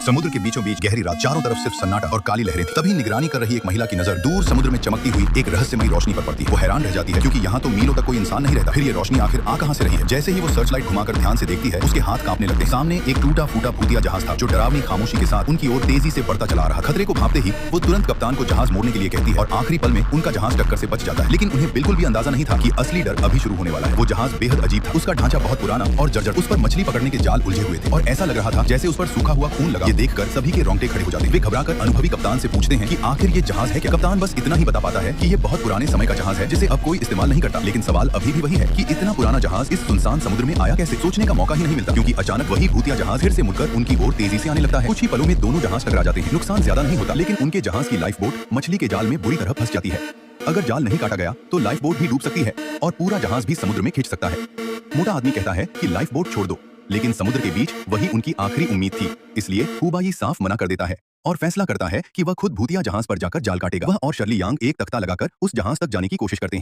समुद्र के बीचों बीच गहरी रात, चारों तरफ सिर्फ सन्नाटा और काली लहरें थी। तभी निगरानी कर रही एक महिला की नजर दूर समुद्र में चमकती हुई एक रहस्यमयी रोशनी पर पड़ती है। वो हैरान रह जाती है क्योंकि यहाँ तो मीलों तक कोई इंसान नहीं रहता। फिर ये रोशनी आखिर आ कहां से रही है? जैसे ही वो सर्च लाइट घुमाकर ध्यान से देखती है, उसके हाथ कांपने लगते हैं। सामने एक टूटा फूटा भूतिया जहाज था जो डरावनी खामोशी के साथ उनकी ओर तेजी से बढ़ता चला रहा। खतरे को भांपते ही वो तुरंत कप्तान को जहाज मोड़ने के लिए कहती है और आखिरी पल में उनका जहाज टक्कर से बच जाता है। लेकिन उन्हें बिल्कुल भी अंदाजा नहीं था कि असली डर अभी शुरू होने वाला है। वो जहाज बेहद अजीब था। उसका ढांचा बहुत पुराना और जर्जर। उस पर मछली पकड़ने के जाल उलझे हुए थे और ऐसा लग रहा था जैसे उस पर सूखा हुआ खून लगा। ये देखकर सभी के रोंगटे खड़े हो जाते हैं। वे घबराकर अनुभवी कप्तान से पूछते हैं कि आखिर ये जहाज है क्या? कप्तान बस इतना ही बता पाता है कि ये बहुत पुराने समय का जहाज है जिसे अब कोई इस्तेमाल नहीं करता। लेकिन सवाल अभी भी वही है कि इतना पुराना जहाज इस सुनसान समुद्र में आया कैसे? सोचने का मौका ही नहीं मिलता क्योंकि अचानक वही भूतिया जहाज फिर से मुड़कर उनकी ओर तेजी से आने लगता है। कुछ ही पलों में दोनों जहाज टकरा जाते हैं। नुकसान ज्यादा नहीं होता, लेकिन उनके जहाज की लाइफ बोट मछली के जाल में बुरी तरह फंस जाती है। अगर जाल नहीं काटा गया तो लाइफ बोट भी डूब सकती है और पूरा जहाज भी समुद्र में खिंच सकता है। मोटा आदमी कहता है कि लाइफ बोट छोड़ दो, लेकिन समुद्र के बीच वही उनकी आखिरी उम्मीद थी। इसलिए हुबाई साफ मना कर देता है और फैसला करता है कि वह खुद भूतिया जहाज पर जाकर जाल काटेगा। वह और शर्ली यांग एक तख्ता लगाकर उस जहाज तक जाने की कोशिश करते हैं।